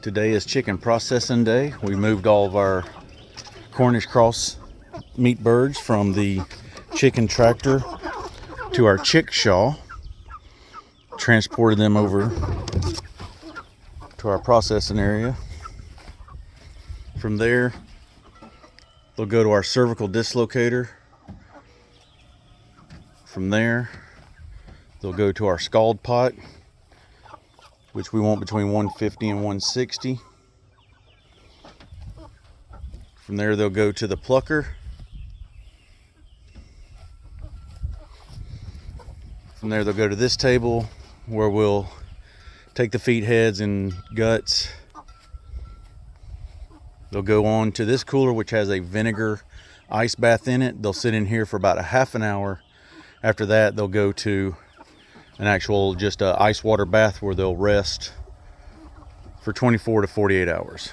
Today is chicken processing day. We moved all of our Cornish cross meat birds from the chicken tractor to our chickshaw. Transported them over to our processing area. From there, they'll go to our cervical dislocator. From there, they'll go to our scald pot, which we want between 150 and 160. From there, they'll go to the plucker. From there, they'll go to this table where we'll take the feet heads and guts. They'll go on to this cooler, which has a vinegar ice bath in it. They'll sit in here for about a half an hour. After that, they'll go to an actual just ice water bath where they'll rest for 24 to 48 hours.